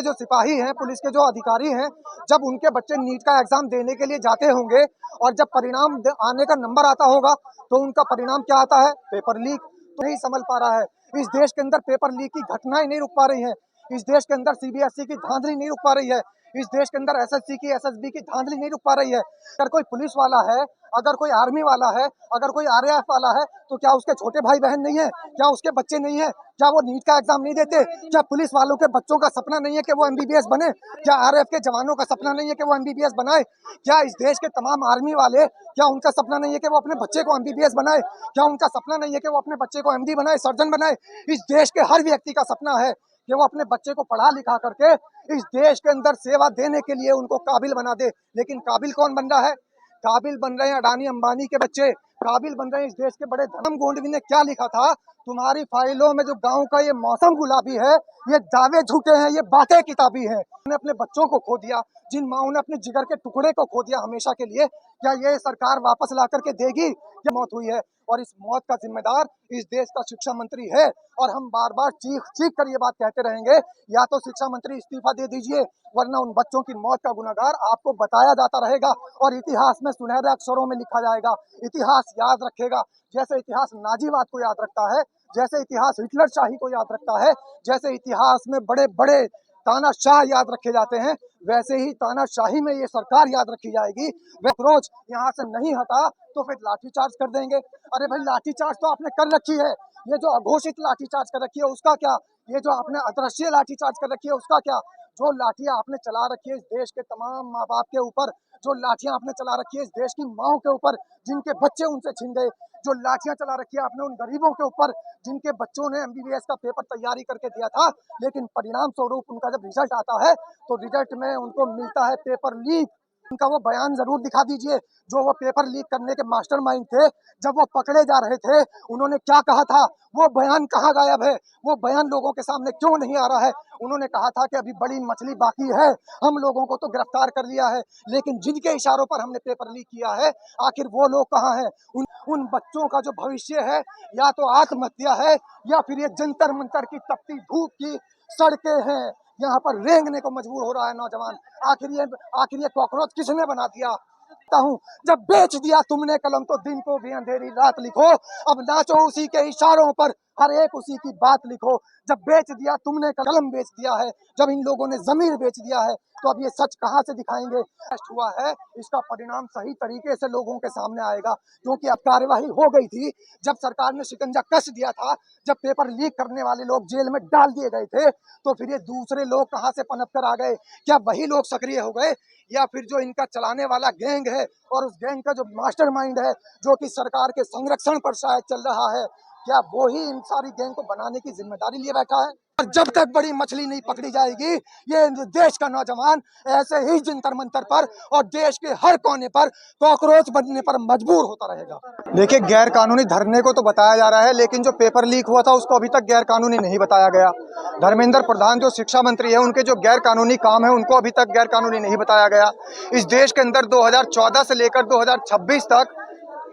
जो सिपाही हैं, पुलिस के जो अधिकारी हैं, जब उनके बच्चे नीट का एग्जाम देने के लिए जाते होंगे और जब परिणाम आने का नंबर आता होगा तो उनका परिणाम क्या आता है? Paper leak. तो नहीं समझ पा रहा है। इस देश के अंदर पेपर लीक की घटनाएं नहीं रुक पा रही हैं। इस देश के अंदर सीबीएसई की धांधली नहीं रुक पा रही है। इस देश के अंदर एसएससी की एसएसबी की धांधली नहीं रुक पा रही है। अगर कोई पुलिस वाला है, अगर कोई आर्मी वाला है, अगर कोई आरएएफ वाला है, तो क्या उसके छोटे भाई बहन नहीं है? क्या उसके बच्चे नहीं है? क्या वो नीट का एग्जाम नहीं देते? क्या पुलिस वालों के बच्चों का सपना नहीं है कि वो एमबीबीएस बने? क्या आरएएफ के जवानों का सपना नहीं है कि वो एमबीबीएस बनाए? क्या इस देश के तमाम आर्मी वाले, क्या उनका सपना नहीं है कि वो अपने बच्चे को एमबीबीएस बनाए? क्या उनका सपना नहीं है कि वो अपने बच्चे को एमडी बनाए, सर्जन बनाए? इस देश के हर व्यक्ति का सपना है कि वो अपने बच्चे को पढ़ा लिखा करके इस देश के अंदर सेवा देने के लिए उनको काबिल बना दे। लेकिन काबिल कौन बन रहा है? काबिल बन रहे हैं अडानी अंबानी के बच्चे, काबिल बन रहे हैं इस देश के बड़े धर्म गोंडवी ने क्या लिखा था? तुम्हारी फाइलों में जो गांव का ये मौसम गुलाबी है, ये दावे झूठे हैं, ये बातें किताबी हैं। उन्होंने अपने बच्चों को खो दिया, जिन माओ ने अपने जिगर के टुकड़े को खो दिया हमेशा के लिए, क्या ये सरकार वापस ला करके देगी? ये मौत हुई है और इस मौत का जिम्मेदार इस देश का शिक्षा मंत्री है। और हम बार बार चीख चीख कर ये बात कहते रहेंगे, या तो शिक्षा मंत्री इस्तीफा दे दीजिए, वरना उन बच्चों की मौत का गुनाहगार आपको बताया जाता रहेगा और इतिहास में सुनहरे अक्षरों में लिखा जाएगा। इतिहास याद रखेगा, जैसे इतिहास नाजीवाद को याद रखता है, जैसे इतिहास हिटलर शाही को याद रखता है, जैसे इतिहास में बड़े बड़े तानाशाह याद रखे जाते हैं, वैसे ही तानाशाही में ये सरकार याद रखी जाएगी। वे रोज यहाँ से नहीं हटा तो फिर लाठीचार्ज कर देंगे। अरे भाई, लाठीचार्ज तो आपने कर रखी है, ये जो अघोषित लाठीचार्ज कर रखी है उसका क्या? ये जो आपने अदृश्य लाठीचार्ज कर रखी है उसका क्या? जो लाठियां आपने चला रखी है इस देश के तमाम माँ बाप के ऊपर, जो लाठियां आपने चला रखी है इस देश की माओ के ऊपर जिनके बच्चे उनसे छिन गए, जो लाठियां चला रखी है आपने उन गरीबों के ऊपर जिनके बच्चों ने एमबीबीएस का पेपर तैयारी करके दिया था, लेकिन परिणाम स्वरूप उनका जब रिजल्ट आता है तो रिजल्ट में उनको मिलता है पेपर लीक। उनका वो बयान जरूर दिखा दीजिए, जो वो पेपर लीक करने के मास्टरमाइंड थे। जब वो पकड़े जा रहे थे उन्होंने क्या कहा था? वो बयान कहाँ गायब है? वो बयान लोगों के सामने क्यों नहीं आ रहा है? उन्होंने कहा था कि अभी बड़ी मछली बाकी है, हम लोगों को तो गिरफ्तार कर लिया है, लेकिन जिनके इशारों पर हमने पेपर लीक किया है, आखिर वो लोग कहाँ हैं? उन बच्चों का जो भविष्य है, या तो आत्महत्या है या फिर ये जंतर मंतर की तपती धूप की सड़कें हैं, यहाँ पर रेंगने को मजबूर हो रहा है नौजवान। आखिर ये कॉकरोच किसने बना दिया? हूँ जब बेच दिया तुमने कलम तो दिन को भी अंधेरी रात लिखो, अब नाचो उसी के इशारों पर, हर एक उसी की बात लिखो। जब बेच दिया तुमने कलम बेच दिया है, जब इन लोगों ने जमीर बेच दिया है, तो अब ये सच कहाँ से दिखाएंगे? हुआ है, इसका परिणाम सही तरीके से लोगों के सामने आएगा, क्योंकि अब कार्यवाही हो गई थी। जब सरकार ने शिकंजा कस दिया था, जब पेपर लीक करने वाले लोग जेल में डाल दिए गए थे, तो फिर ये दूसरे लोग कहाँ से पनप कर आ गए? क्या वही लोग सक्रिय हो गए, या फिर जो इनका चलाने वाला गैंग है और उस गैंग का जो मास्टरमाइंड है, जो कि सरकार के संरक्षण पर शायद चल रहा है, क्या वो ही इन सारी गैंग को बनाने की जिम्मेदारी लिए बैठा है? और जब तक बड़ी मछली नहीं पकड़ी जाएगी, ये देश का नौजवान ऐसे ही जंतर मंतर पर और देश के हर कोने पर कॉकरोच बनने पर मजबूर होता रहेगा। देखिए, गैर कानूनी धरने को तो बताया जा रहा है, लेकिन जो पेपर लीक हुआ था उसको अभी तक गैर कानूनी नहीं बताया गया। धर्मेंद्र प्रधान जो शिक्षा मंत्री है, उनके जो गैर कानूनी काम है उनको अभी तक गैर कानूनी नहीं बताया गया। इस देश के अंदर 2014 से लेकर 2026 तक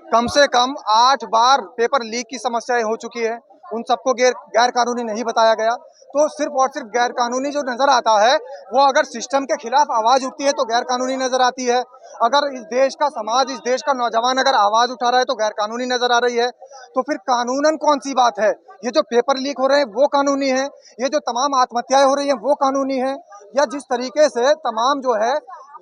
कम से कम 8 बार पेपर लीक की समस्याएं हो चुकी है, उन सबको गैर कानूनी नहीं बताया गया। तो सिर्फ और सिर्फ गैर कानूनी जो नजर आता है, वो अगर सिस्टम के खिलाफ आवाज उठती है तो गैर कानूनी नजर आती है। अगर इस देश का समाज, इस देश का नौजवान अगर आवाज उठा रहा है तो गैर कानूनी नजर आ रही है। तो फिर कानूनन कौन सी बात है? ये जो पेपर लीक हो रहे हैं वो कानूनी है, ये जो तमाम आत्महत्याएं हो रही है वो कानूनी है, या जिस तरीके से तमाम जो है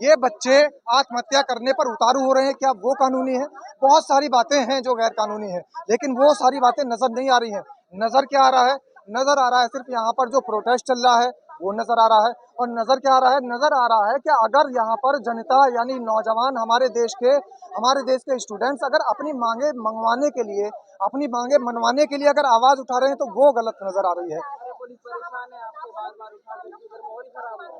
ये बच्चे आत्महत्या करने पर उतारू हो रहे हैं, क्या वो कानूनी है? बहुत सारी बातें हैं जो गैर कानूनी है, लेकिन वो सारी बातें नजर नहीं आ रही हैं। नजर क्या आ रहा है? नजर आ रहा है सिर्फ यहाँ पर जो प्रोटेस्ट चल रहा है वो नजर आ रहा है। और नजर क्या आ रहा है? नजर आ रहा है कि अगर यहाँ पर जनता यानी नौजवान, हमारे देश के स्टूडेंट्स अगर अपनी मांगे मंगवाने के लिए, अपनी मांगे मनवाने के लिए अगर आवाज उठा रहे हैं तो वो गलत नजर आ रही है।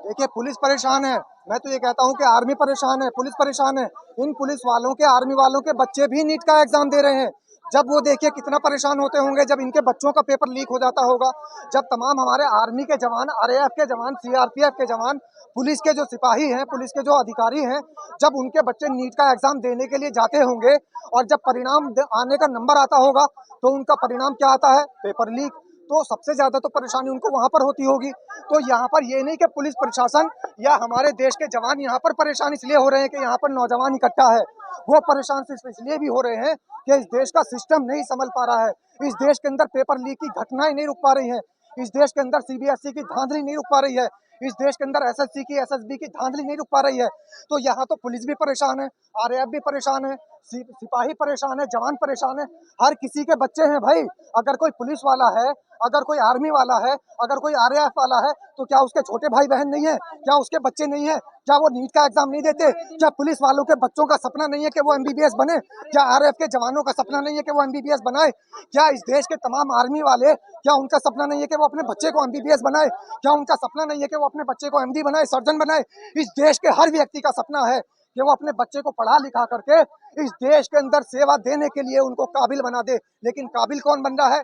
देखिए, पुलिस परेशान है, मैं तो ये कहता हूँ कि आर्मी परेशान है, पुलिस परेशान है। इन पुलिस वालों के, आर्मी वालों के बच्चे भी नीट का एग्जाम दे रहे हैं। जब वो देखिए कितना परेशान होते होंगे जब इनके बच्चों का पेपर लीक हो जाता होगा, जब तमाम हमारे आर्मी के जवान, आरएएफ के जवान, सीआरपीएफ के जवान, पुलिस के जो सिपाही हैं, पुलिस के जो अधिकारी हैं, जब उनके बच्चे नीट का एग्जाम देने के लिए जाते होंगे और जब परिणाम आने का नंबर आता होगा तो उनका परिणाम क्या आता है? Paper leak. तो सबसे ज्यादा तो परेशानी उनको वहां पर होती होगी। तो यहाँ पर ये नहीं कि पुलिस प्रशासन या हमारे देश के जवान यहाँ पर परेशान इसलिए हो रहे हैं कि यहाँ पर नौजवान इकट्ठा है, वो परेशान सिर्फ इसलिए भी हो रहे हैं कि इस देश का सिस्टम नहीं संभल पा रहा है। इस देश के अंदर पेपर लीक की घटनाएं नहीं रुक पा रही हैं, इस देश के अंदर सीबीएसई की धांधली नहीं रुक पा रही है, इस देश के अंदर एसएससी की एसएसबी की धांधली नहीं रुक पा रही है। तो यहाँ तो पुलिस भी परेशान है, आरएएफ भी परेशान है, सिपाही परेशान है, जवान परेशान है, हर किसी के बच्चे हैं भाई। अगर कोई पुलिस वाला है, अगर कोई आर्मी वाला है, अगर कोई आरएएफ वाला है, तो क्या उसके छोटे भाई बहन नहीं है? क्या उसके बच्चे नहीं है? क्या वो नीट का एग्जाम नहीं देते? क्या पुलिस वालों के बच्चों का सपना नहीं है कि वो एमबीबीएस बने? क्या आरएएफ के जवानों का सपना नहीं है कि वो एमबीबीएस बनाए? क्या इस देश के तमाम आर्मी वाले, क्या उनका सपना नहीं है कि वो अपने बच्चे को एमबीबीएस बनाए? क्या उनका सपना नहीं है कि वो अपने बच्चे को एमडी बनाए, सर्जन बनाए? इस देश के हर व्यक्ति का सपना है कि वो अपने बच्चे को पढ़ा लिखा करके इस देश के अंदर सेवा देने के लिए उनको काबिल बना दे। लेकिन काबिल कौन बन रहा है?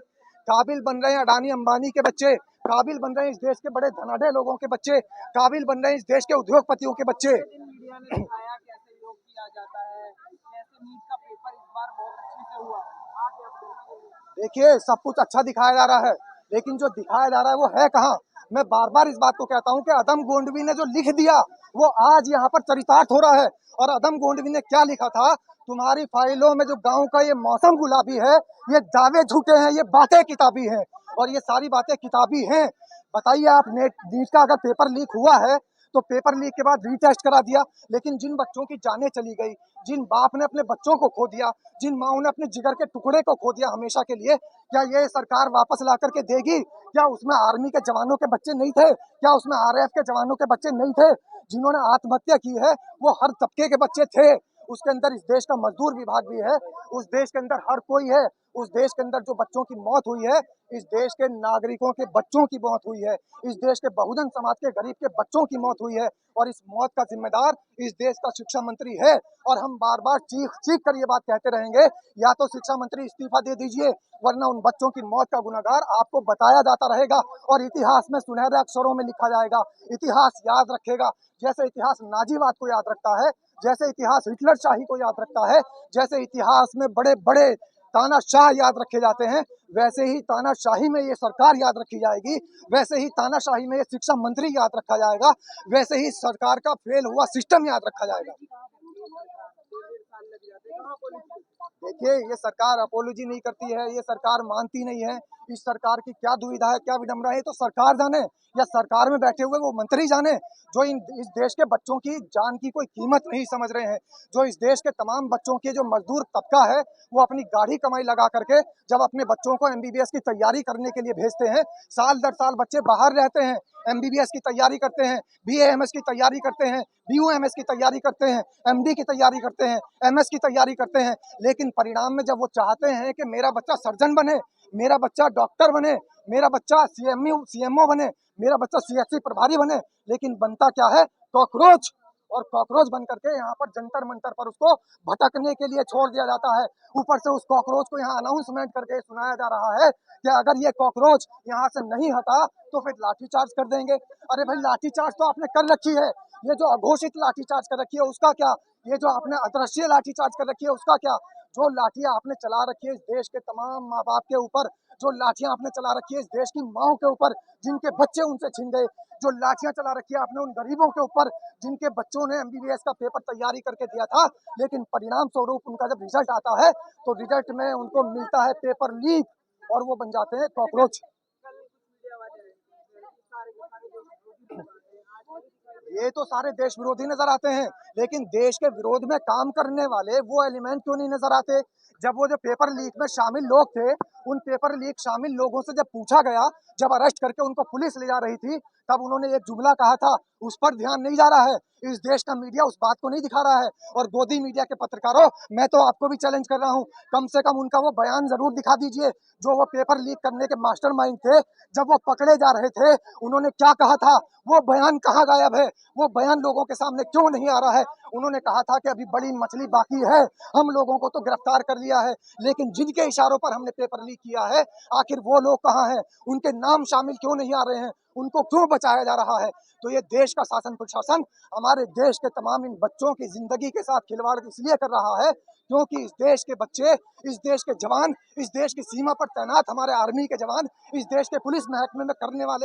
काबिल बन रहे हैं अडानी अंबानी के बच्चे, काबिल बन रहे हैं इस देश के बड़े धनाढ़ लोगों के बच्चे, काबिल बन रहे हैं इस देश के उद्योगपतियों के बच्चे। मीडिया ने दिखाया कैसे योग किया जाता है, कैसे नीट का पेपर इस बार बहुत अच्छे से हुआ। देखिए, सब कुछ अच्छा दिखाया जा रहा है, लेकिन जो दिखाया जा रहा है वो है कहाँ? मैं बार बार इस बात को कहता हूँ कि अदम गोंडवी ने जो लिख दिया वो आज यहाँ पर चरितार्थ हो रहा है। और अदम गोंडवी ने क्या लिखा था? तुम्हारी फाइलों में जो गांव का ये मौसम गुलाबी है, ये दावे झूठे हैं, ये बातें किताबी हैं, और ये सारी बातें किताबी हैं। बताइए आप, नीट का अगर पेपर लीक हुआ है तो पेपर लीक के बाद रीटेस्ट करा दिया, लेकिन जिन बच्चों की जानें चली गई, जिन बाप ने अपने बच्चों को खो दिया, जिन माओ ने अपने जिगर के टुकड़े को खो दिया हमेशा के लिए, क्या ये सरकार वापस ला करके देगी? क्या उसमें आर्मी के जवानों के बच्चे नहीं थे? क्या उसमें आरएएफ के जवानों के बच्चे नहीं थे? जिन्होंने आत्महत्या की है वो हर तबके के बच्चे थे। उसके अंदर इस देश का मजदूर विभाग भी है, उस देश के अंदर हर कोई है। उस देश के अंदर जो बच्चों की मौत हुई है, इस देश के नागरिकों के बच्चों की मौत हुई है, इस देश के बहुजन समाज के गरीब के बच्चों की मौत हुई है, और इस मौत का जिम्मेदार इस देश का शिक्षा मंत्री है। और हम बार बार चीख चीख कर ये बात कहते रहेंगे, या तो शिक्षा मंत्री इस्तीफा दे दीजिए, वरना उन बच्चों की मौत का गुनहगार आपको बताया जाता रहेगा और इतिहास में सुनहरे अक्षरों में लिखा जाएगा। इतिहास याद रखेगा, जैसे इतिहास नाजीवाद को याद रखता है, जैसे इतिहास हिटलर शाही को याद रखता है, जैसे इतिहास में बड़े बड़े तानाशाह याद रखे जाते हैं, वैसे ही तानाशाही में ये सरकार याद रखी जाएगी, वैसे ही तानाशाही में ये शिक्षा मंत्री याद रखा जाएगा, वैसे ही सरकार का फेल हुआ सिस्टम याद रखा जाएगा। देखिए, ये सरकार अपोलॉजी नहीं करती है, ये सरकार मानती नहीं है। इस सरकार की क्या दुविधा है, क्या विडंबना है, तो सरकार जाने, या सरकार में बैठे हुए वो मंत्री जाने, जो इस देश के बच्चों की जान की कोई कीमत नहीं समझ रहे हैं। जो इस देश के तमाम बच्चों के जो मजदूर तबका है, वो अपनी गाढ़ी कमाई लगा करके जब अपने बच्चों को एमबीबीएस की तैयारी करने के लिए भेजते हैं, साल दर साल बच्चे बाहर रहते हैं, एमबीबीएस की तैयारी करते हैं, बीएएमएस की तैयारी करते हैं, बीयूएमएस की तैयारी करते हैं, एमडी की तैयारी करते हैं, एमएस की तैयारी करते हैं, लेकिन परिणाम में जब वो चाहते हैं कि मेरा बच्चा सर्जन बने, मेरा बच्चा डॉक्टर बने, मेरा बच्चा सीएमओ बने, मेरा बच्चा सीएचसी प्रभारी बने, लेकिन बनता क्या है? कॉकरोच। और कॉकरोच बन करके यहाँ पर जंतर मंतर पर उसको भटकने के लिए छोड़ दिया जाता है। ऊपर से उस कॉकरोच को यहाँ अनाउंसमेंट करके सुनाया जा रहा है कि अगर ये कॉकरोच यहाँ से नहीं हटा तो फिर लाठीचार्ज कर देंगे। अरे भाई, लाठीचार्ज तो आपने कर रखी है, ये जो अघोषित लाठीचार्ज कर रखी है उसका क्या? ये जो आपने अदृश्य लाठीचार्ज कर रखी है उसका क्या? जो लाठियां आपने चला रखी है इस देश के तमाम माँ बाप के ऊपर, जो लाठियां आपने चला रखी है इस देश की माओ के ऊपर जिनके बच्चे उनसे छिन गए, जो लाठियां चला रखी है आपने उन गरीबों के ऊपर जिनके बच्चों ने एमबीबीएस का पेपर तैयारी करके दिया था, लेकिन परिणाम स्वरूप उनका जब रिजल्ट आता है तो रिजल्ट में उनको मिलता है पेपर लीक और वो बन जाते हैं कॉकरोच। ये तो सारे देश विरोधी नजर आते हैं, लेकिन देश के विरोध में काम करने वाले वो एलिमेंट क्यों नहीं नजर आते? जब वो जो पेपर लीक में शामिल लोग थे, उन पेपर लीक शामिल लोगों से जब पूछा गया, जब अरेस्ट करके उनको पुलिस ले जा रही थी, तब उन्होंने एक जुमला कहा था, उस पर ध्यान नहीं जा रहा है। इस देश का मीडिया उस बात को नहीं दिखा रहा है। और गोदी मीडिया के पत्रकारों, मैं तो आपको भी चैलेंज कर रहा हूँ, कम से कम उनका वो बयान जरूर दिखा दीजिए जो वो पेपर लीक करने के मास्टरमाइंड थे। जब वो पकड़े जा रहे थे, उन्होंने क्या कहा था? वो बयान कहाँ गायब है? वो बयान लोगों के सामने क्यों नहीं आ रहा है? उन्होंने कहा था कि अभी बड़ी मछली बाकी है, हम लोगों को तो गिरफ्तार कर लिया है, लेकिन जिनके इशारों पर हमने पेपर लीक किया है, आखिर वो लोग कहाँ हैं? उनके नाम शामिल क्यों नहीं आ रहे हैं? उनको क्यों बचाया जा रहा है? तो ये देश का शासन प्रशासन हमारे देश के तमाम इन बच्चों की जिंदगी के साथ खिलवाड़ इसलिए कर रहा है क्योंकि इस देश के बच्चे, इस देश के जवान, इस देश की सीमा पर तैनात हमारे आर्मी के जवान, इस देश के पुलिस महकमे में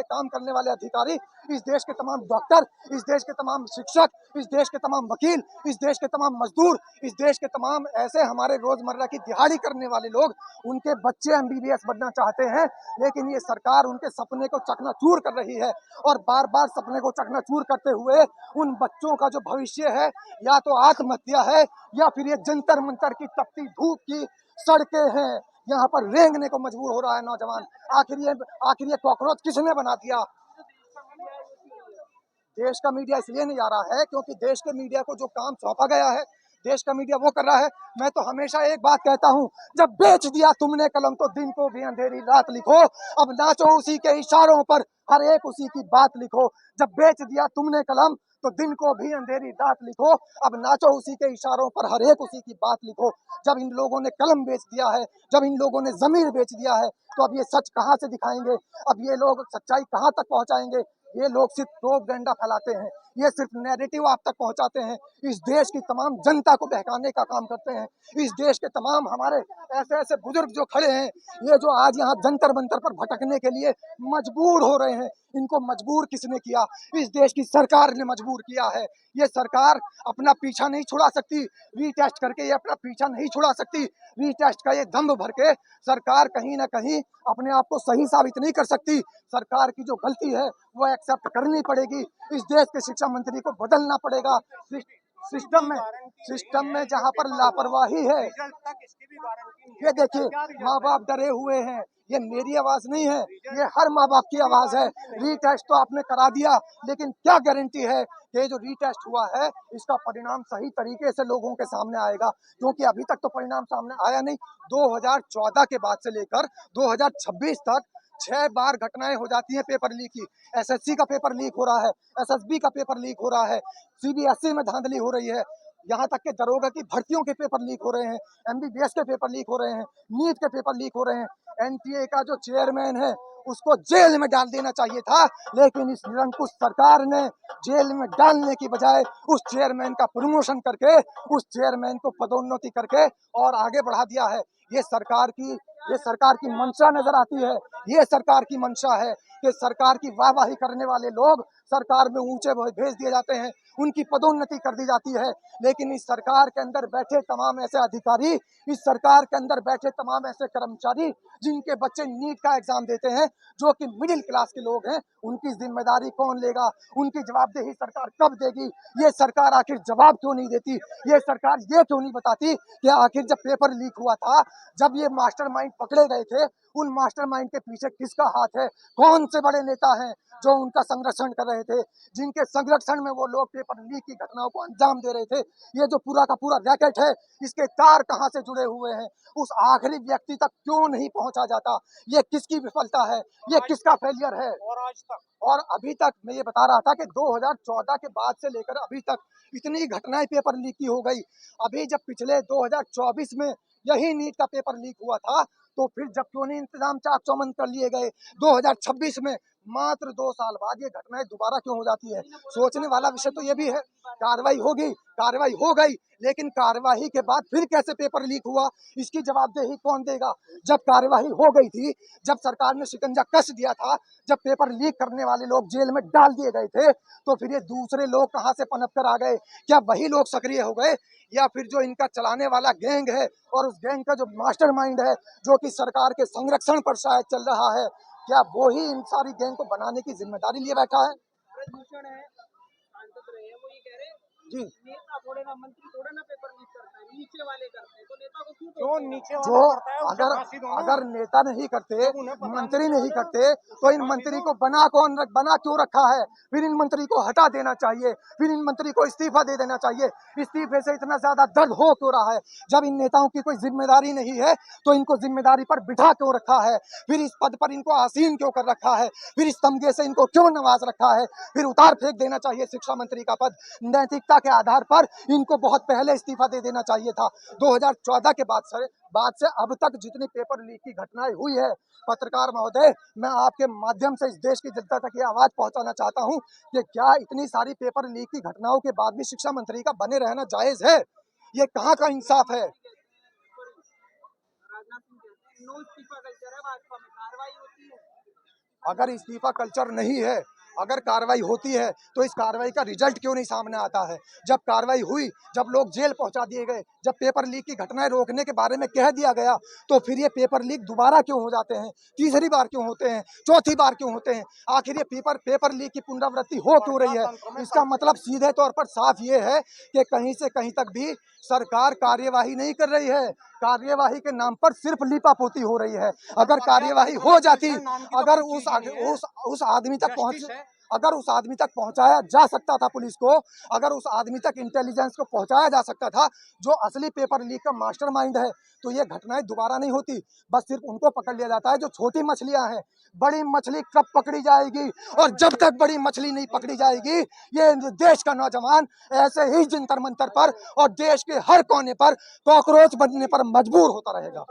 काम करने वाले अधिकारी, इस देश के तमाम डॉक्टर, इस देश के तमाम शिक्षक, इस देश के तमाम वकील, इस देश के तमाम मजदूर, इस देश के तमाम ऐसे हमारे रोजमर्रा की दिहाड़ी करने वाले लोग, उनके बच्चे एमबीबीएस बनना चाहते हैं, लेकिन ये सरकार उनके सपने को चकनाचूर कर रही है और बार बार सपने को चकनाचूर करते हुए उन बच्चों का जो भविष्य है या तो आत्महत्या है या फिर ये जंतर मंतर की तपती धूप की सड़कें हैं, यहाँ पर रेंगने को मजबूर हो रहा है नौजवान। आखिर ये कॉकरोच किसने बना दिया? देश का मीडिया इसलिए नहीं आ रहा है क्योंकि देश के मीडिया को जो काम सौंपा गया है देश का मीडिया वो कर रहा है। मैं तो हमेशा एक बात कहता हूँ, जब बेच दिया तुमने कलम तो दिन को भी अंधेरी रात लिखो, अब नाचो उसी के इशारों पर हर एक उसी की बात लिखो। जब बेच दिया तुमने कलम तो दिन को भी अंधेरी रात लिखो, अब नाचो उसी के इशारों पर हर एक उसी की बात लिखो। जब इन लोगों ने कलम बेच दिया है, जब इन लोगों ने जमीर बेच दिया है, तो अब ये सच कहाँ से दिखाएंगे? अब ये लोग सच्चाई कहाँ तक पहुंचाएंगे? ये लोग सिर्फ प्रोपेगेंडा फैलाते हैं, ये सिर्फ नैरेटिव आप तक पहुंचाते हैं, इस देश की तमाम जनता को बहकाने का काम करते हैं। इस देश के तमाम हमारे ऐसे ऐसे बुजुर्ग जो खड़े हैं, ये जो आज यहाँ जंतर मंतर पर भटकने के लिए मजबूर हो रहे हैं, इनको मजबूर किसने किया? इस देश की सरकार ने मजबूर किया है। ये सरकार अपना पीछा नहीं छुड़ा सकती, रीटेस्ट करके ये अपना पीछा नहीं छुड़ा सकती। रीटेस्ट का ये दम भर के सरकार कहीं ना कहीं अपने आप को सही साबित नहीं कर सकती। सरकार की जो गलती है वो एक्सेप्ट करनी पड़ेगी। इस देश के शिक्षा मंत्री को बदलना पड़ेगा। सिस्टम में जहाँ पर लापरवाही है, ये देखिए माँ बाप डरे हुए हैं। ये मेरी आवाज नहीं है, ये हर माँ बाप की आवाज है। रीटेस्ट तो आपने करा दिया, लेकिन क्या गारंटी है कि ये जो रीटेस्ट हुआ है इसका परिणाम सही तरीके से लोगों के सामने आएगा? क्योंकि अभी तक तो परिणाम सामने आया नहीं। 2014 के बाद से लेकर 2026 तक 6 बार घटनाएं हो जाती हैं पेपर लीक की। एसएससी का पेपर लीक हो रहा है, एसएसबी का पेपर लीक हो रहा है, सीबीएसई में धांधली हो रही है, यहाँ तक के दरोगा की भर्तियों के पेपर लीक हो रहे हैं, एमबीबीएस के पेपर लीक हो रहे हैं, नीट के पेपर लीक हो रहे हैं। एनटीए का जो चेयरमैन है उसको जेल में डाल देना चाहिए था, लेकिन इस निरंकुश सरकार ने जेल में डालने की बजाय उस चेयरमैन का प्रमोशन करके, उस चेयरमैन को पदोन्नति करके और आगे बढ़ा दिया है। ये सरकार की मंशा नजर आती है। ये सरकार की मंशा है कि सरकार की वाहवाही करने वाले लोग सरकार में ऊंचे भेज दिए जाते हैं, उनकी पदोन्नति कर दी जाती है। लेकिन इस सरकार के अंदर बैठे तमाम ऐसे अधिकारी, इस सरकार के अंदर बैठे तमाम ऐसे कर्मचारी जिनके बच्चे नीट का एग्जाम देते हैं, जो कि मिडिल क्लास के लोग हैं, उनकी जिम्मेदारी कौन लेगा? उनकी जवाबदेही सरकार कब देगी? ये सरकार आखिर जवाब क्यों नहीं देती? ये सरकार ये क्यों नहीं बताती कि आखिर जब पेपर लीक हुआ था, जब ये मास्टरमाइंड पकड़े गए थे, उन मास्टरमाइंड के पीछे किसका हाथ है? कौन से बड़े नेता हैं जो उनका संरक्षण कर रहे थे, जिनके संरक्षण में वो लोग पेपर लीक की घटनाओं को अंजाम दे रहे थे? ये जो पूरा का पूरा रैकेट है, इसके तार कहां से जुड़े हुए हैं? उस आखिरी व्यक्ति तक क्यों नहीं पहुंचा जाता? ये किसकी विफलता है? ये किसका फेलियर है? और अभी तक मैं ये बता रहा था कि 2014 के बाद से लेकर अभी तक इतनी घटनाएं पेपर लीक की हो गई। अभी जब पिछले 2024 में यही नीट का पेपर लीक हुआ था, तो फिर जब क्यों नहीं इंतजाम चाक चौबंद कर लिए गए? 2026 में मात्र 2 साल बाद ये घटनाएं दोबारा क्यों हो जाती है? सोचने वाला विषय तो ये भी है। कार्रवाई होगी, कार्रवाई हो गई, लेकिन कार्रवाई के बाद फिर कैसे पेपर लीक हुआ, इसकी जवाबदेही कौन देगा? जब कार्रवाई हो गई थी, जब सरकार ने शिकंजा कस दिया था, जब पेपर लीक करने वाले लोग जेल में डाल दिए गए थे, तो फिर ये दूसरे लोग कहां से पनप कर आ गए? क्या वही लोग सक्रिय हो गए, या फिर जो इनका चलाने वाला गैंग है और उस गैंग का जो मास्टरमाइंड है, जो कि सरकार के संरक्षण पर शायद चल रहा है, क्या वो ही इन सारी गैंग को बनाने की जिम्मेदारी लिए बैठा है? प्रदूषण है, सांसद रहे हैं, वो ये कह रहे हैं जी, नेता थोड़े ना, मंत्री थोड़े ना पेपर लीक करता है, नीचे वाले करते हैं, तो नेता को क्यों जो टोकते हैं? नीचे जो वाला करता है उसे अगर फांसी दो ना। अगर नेता नहीं करते, जब उन्हें पता मंत्री नहीं नहीं चला करते, तो इन मंत्री को बना क्यों रखा है? फिर इन मंत्री को हटा देना चाहिए, फिर इन मंत्री को इस्तीफा दे देना चाहिए। इस्तीफे से इतना ज्यादा दर्द हो क्यों रहा है? जब इन नेताओं की कोई जिम्मेदारी नहीं है तो इनको जिम्मेदारी पर बिठा क्यों रखा है? फिर इस पद पर इनको आसीन क्यों कर रखा है? फिर इस तमगे से इनको क्यों नवाज रखा है? फिर उतार फेंक देना चाहिए शिक्षा मंत्री का पद। नैतिकता प्राथमिकता के आधार पर इनको बहुत पहले इस्तीफा दे देना चाहिए था। 2014 के बाद से अब तक जितनी पेपर लीक की घटनाएं हुई है, पत्रकार महोदय, मैं आपके माध्यम से इस देश की जनता तक ये आवाज पहुंचाना चाहता हूं कि क्या इतनी सारी पेपर लीक की घटनाओं के बाद भी शिक्षा मंत्री का बने रहना जायज है? ये कहाँ का इंसाफ है? राजनाथ सिंह कहते हैं नो इस्तीफा कल्चर है भाजपा में, कार्रवाई होती है। अगर इस्तीफा कल्चर नहीं है, अगर कार्रवाई होती है तो इस कार्रवाई का रिजल्ट क्यों नहीं सामने आता है? जब कार्रवाई हुई, जब लोग जेल पहुंचा दिए गए, जब पेपर लीक की घटनाएं रोकने के बारे में कह दिया गया, तो फिर ये पेपर लीक दोबारा क्यों हो जाते हैं? तीसरी बार क्यों होते हैं? चौथी बार क्यों होते हैं? आखिर ये पेपर लीक की पुनरावृत्ति हो क्यों रही है? इसका मतलब सीधे तौर पर साफ ये है कि कहीं से कहीं तक भी सरकार कार्यवाही नहीं कर रही है। कार्यवाही के नाम पर सिर्फ लीपापोती हो रही है। अगर कार्यवाही हो जाती, अगर उस आदमी तक पहुंच, अगर उस आदमी तक पहुंचाया जा सकता था पुलिस को, अगर उस आदमी तक इंटेलिजेंस को पहुंचाया जा सकता था जो असली पेपर लीक का मास्टरमाइंड है, तो ये घटनाएं दोबारा नहीं होती। बस सिर्फ उनको पकड़ लिया जाता है जो छोटी मछलियां हैं। बड़ी मछली कब पकड़ी जाएगी? और जब तक बड़ी मछली नहीं पकड़ी जाएगी, ये देश का नौजवान ऐसे ही जंतर मंतर पर और देश के हर कोने पर कॉकरोच बनने पर मजबूर होता रहेगा।